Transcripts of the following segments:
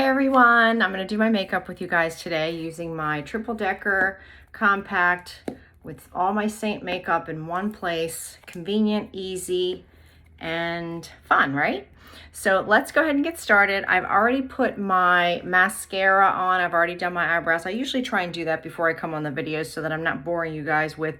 everyone, I'm going to do my makeup with you guys today using my triple decker compact with all my Seint makeup in one place. Convenient, easy, and fun, right? So let's go ahead and get started. I've already put my mascara on. I've already done my eyebrows. I usually try and do that before I come on the videos so that I'm not boring you guys with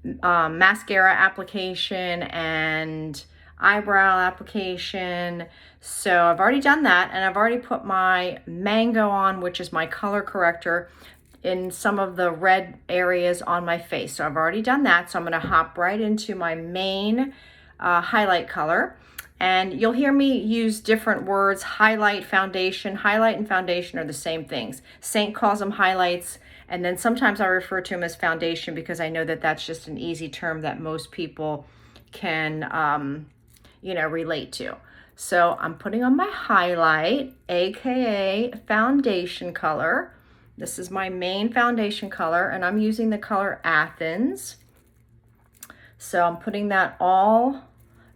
mascara application and eyebrow application. So I've already done that, and I've already put my Mango on, which is my color corrector in some of the red areas on my face. So I've already done that. So I'm going to hop right into my main highlight color. And you'll hear me use different words. Highlight, foundation. Highlight and foundation are the same things. Seint calls them highlights, and then sometimes I refer to them as foundation because I know that that's just an easy term that most people can relate to. So I'm putting on my highlight, aka foundation color. This is my main foundation color, and I'm using the color Athens. So I'm putting that all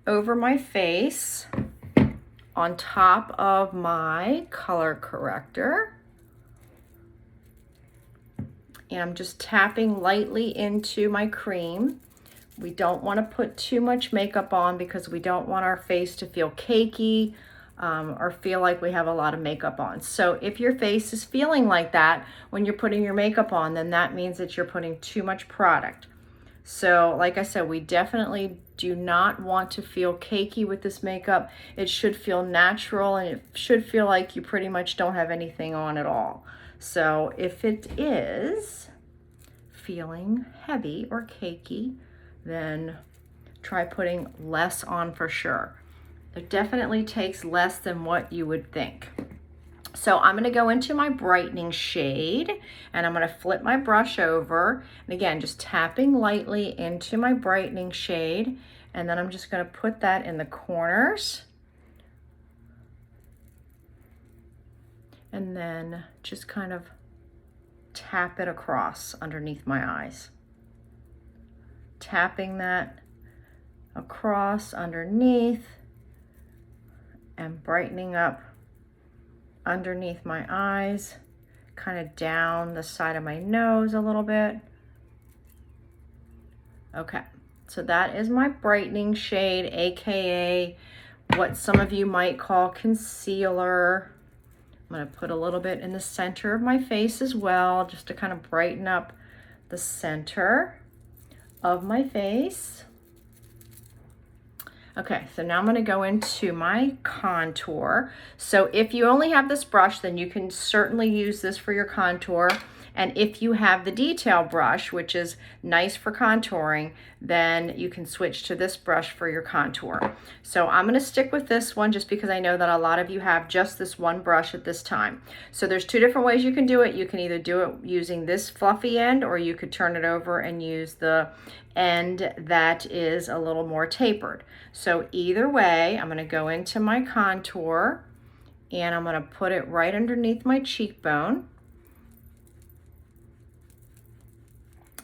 over my face on top of my color corrector. And I'm just tapping lightly into my cream. We don't want to put too much makeup on because we don't want our face to feel cakey or feel like we have a lot of makeup on. So if your face is feeling like that when you're putting your makeup on, then that means that you're putting too much product. So like I said, we definitely do not want to feel cakey with this makeup. It should feel natural, and it should feel like you pretty much don't have anything on at all. So if it is feeling heavy or cakey, then try putting less on for sure. It definitely takes less than what you would think. So I'm going to go into my brightening shade, and I'm going to flip my brush over, and again just tapping lightly into my brightening shade, and then I'm just going to put that in the corners, and then just kind of tap it across underneath my eyes. Tapping that across underneath and brightening up underneath my eyes, kind of down the side of my nose a little bit. Okay, so that is my brightening shade, aka what some of you might call concealer. I'm going to put a little bit in the center of my face as well, just to kind of brighten up the center of my face. Okay, so now I'm going to go into my contour. So if you only have this brush, then you can certainly use this for your contour. And if you have the detail brush, which is nice for contouring, then you can switch to this brush for your contour. So I'm going to stick with this one just because I know that a lot of you have just this one brush at this time. So there's two different ways you can do it. You can either do it using this fluffy end, or you could turn it over and use the end that is a little more tapered. So either way, I'm going to go into my contour, and I'm going to put it right underneath my cheekbone,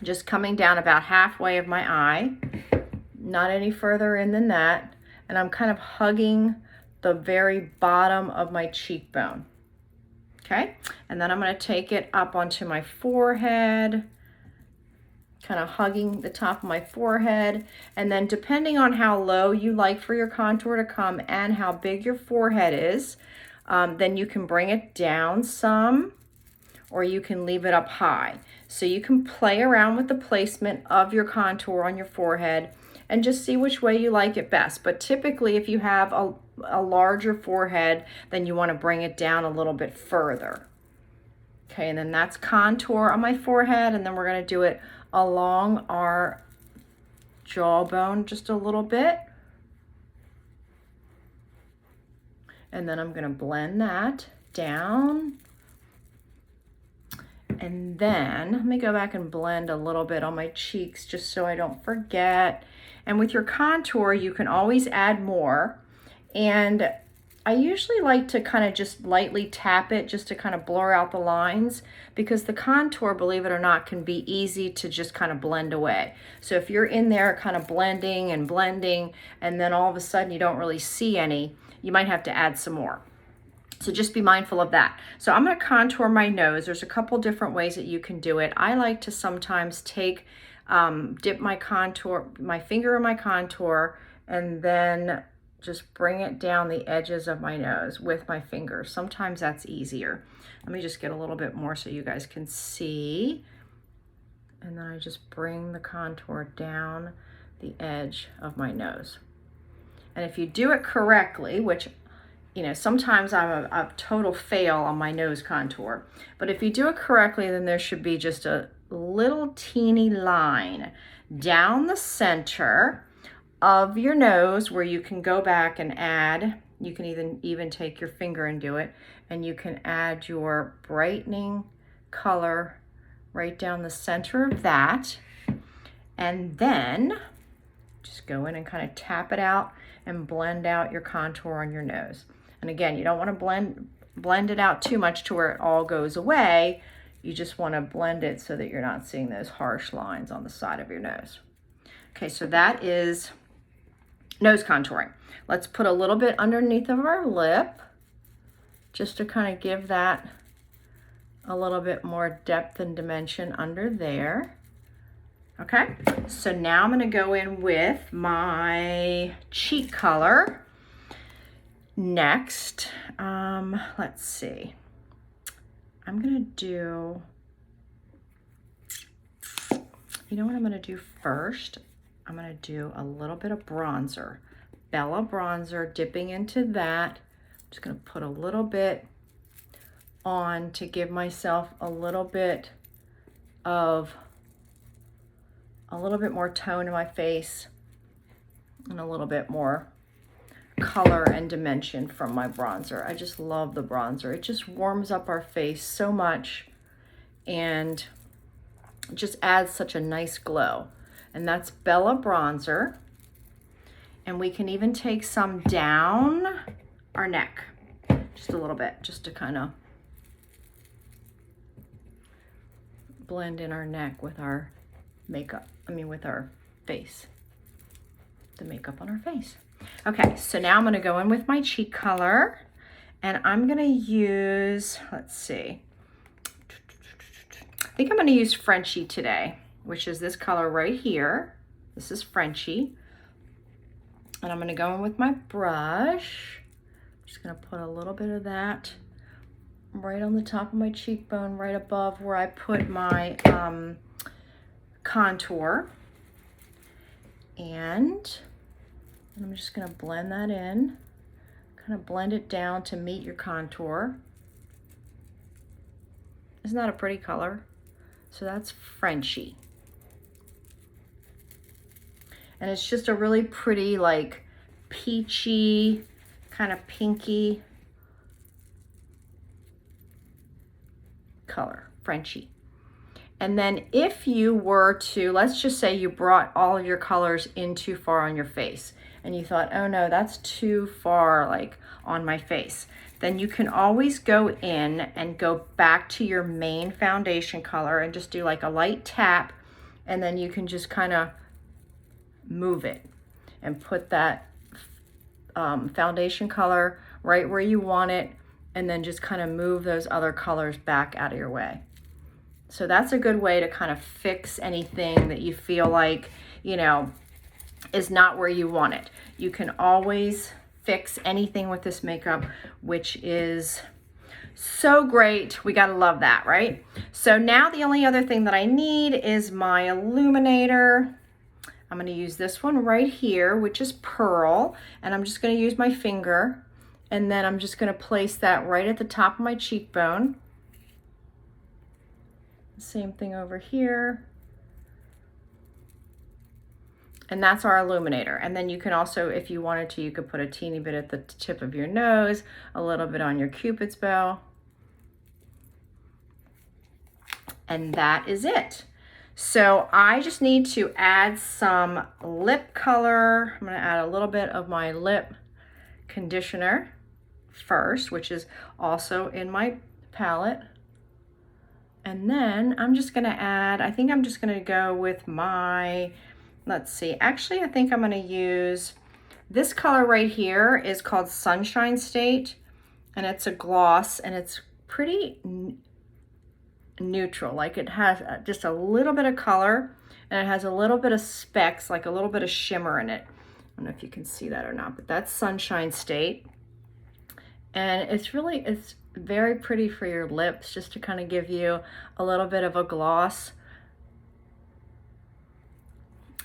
just coming down about halfway of my eye, not any further in than that, and I'm kind of hugging the very bottom of my cheekbone. Okay, and then I'm going to take it up onto my forehead, kind of hugging the top of my forehead, and then depending on how low you like for your contour to come and how big your forehead is, then you can bring it down some, or you can leave it up high. So you can play around with the placement of your contour on your forehead and just see which way you like it best. But typically, if you have a larger forehead, then you want to bring it down a little bit further. Okay, and then that's contour on my forehead, and then we're going to do it along our jawbone just a little bit. And then I'm going to blend that down. And then let me go back and blend a little bit on my cheeks just so I don't forget. And with your contour, you can always add more. And I usually like to kind of just lightly tap it just to kind of blur out the lines, because the contour, believe it or not, can be easy to just kind of blend away. So if you're in there kind of blending, and then all of a sudden you don't really see any, you might have to add some more. So just be mindful of that. So I'm going to contour my nose. There's a couple different ways that you can do it. I like to sometimes take, dip my finger in my contour, and then just bring it down the edges of my nose with my finger. Sometimes that's easier. Let me just get a little bit more so you guys can see. And then I just bring the contour down the edge of my nose. And if you do it correctly, which, you know, sometimes I'm a total fail on my nose contour, but if you do it correctly, then there should be just a little teeny line down the center of your nose where you can go back and add, you can even take your finger and do it, and you can add your brightening color right down the center of that. And then just go in and kind of tap it out and blend out your contour on your nose. And again, you don't want to blend it out too much to where it all goes away. You just want to blend it so that you're not seeing those harsh lines on the side of your nose. Okay, so that is nose contouring. Let's put a little bit underneath of our lip just to kind of give that a little bit more depth and dimension under there. Okay, so now I'm going to go in with my cheek color. Next, let's see. I'm going to do, you know what I'm going to do first? I'm going to do a little bit of bronzer. Bella bronzer, dipping into that. I'm just going to put a little bit on to give myself a little bit more tone in my face and a little bit more color and dimension from my bronzer. I just love the bronzer. It just warms up our face so much and just adds such a nice glow. And that's Bella bronzer. And we can even take some down our neck, just a little bit, just to kind of blend in our neck with our makeup, with our face, the makeup on our face. Okay, so now I'm going to go in with my cheek color, and I'm going to use, let's see, I think I'm going to use Frenchie today, which is this color right here. This is Frenchie. And I'm going to go in with my brush. I'm just going to put a little bit of that right on the top of my cheekbone, right above where I put my contour. And I'm just going to blend that in, kind of blend it down to meet your contour. Isn't that a pretty color? So that's Frenchie. And it's just a really pretty, like, peachy, kind of pinky color, Frenchie. And then if you were to, let's just say you brought all of your colors in too far on your face and you thought, oh no, that's too far, like, on my face, then you can always go in and go back to your main foundation color and just do like a light tap, and then you can just kind of move it and put that foundation color right where you want it, and then just kind of move those other colors back out of your way. So that's a good way to kind of fix anything that you feel like, you know, is not where you want it. You can always fix anything with this makeup, which is so great. We gotta love that, right? So now the only other thing that I need is my illuminator. I'm going to use this one right here, which is Pearl, and I'm just going to use my finger, and then I'm just going to place that right at the top of my cheekbone. Same thing over here. And that's our illuminator. And then you can also, if you wanted to, you could put a teeny bit at the tip of your nose, a little bit on your Cupid's bow. And that is it. So I just need to add some lip color. I'm going to add a little bit of my lip conditioner first, which is also in my palette. And then I'm just going to add, I think I'm just going to go with my, let's see, actually I think I'm going to use this color right here, is called Sunshine State. and it's a gloss, and it's pretty neutral. Like it has just a little bit of color, and it has a little bit of specks, like a little bit of shimmer in it. I don't know if you can see that or not, but that's Sunshine State. And it's very pretty for your lips, just to kind of give you a little bit of a gloss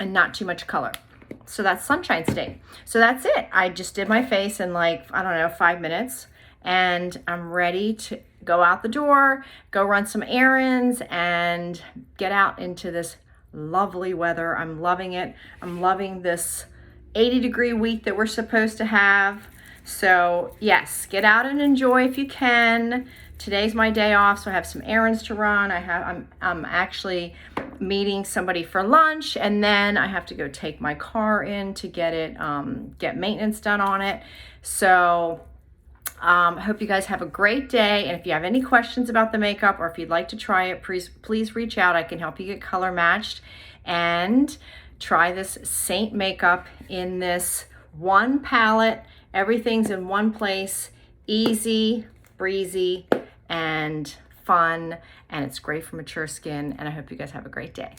and not too much color. So that's Sunshine State. So that's it. I just did my face in like, I don't know, 5 minutes, and I'm ready to go out the door, go run some errands, and get out into this lovely weather. I'm loving it. I'm loving this 80-degree week that we're supposed to have. So yes, get out and enjoy if you can. Today's my day off, so I have some errands to run. I'm actually meeting somebody for lunch, and then I have to go take my car in to get maintenance done on it. So I hope you guys have a great day. And if you have any questions about the makeup, or if you'd like to try it, please reach out. I can help you get color matched and try this Seint makeup in this one palette. Everything's in one place, easy, breezy, and fun, and it's great for mature skin. And I hope you guys have a great day.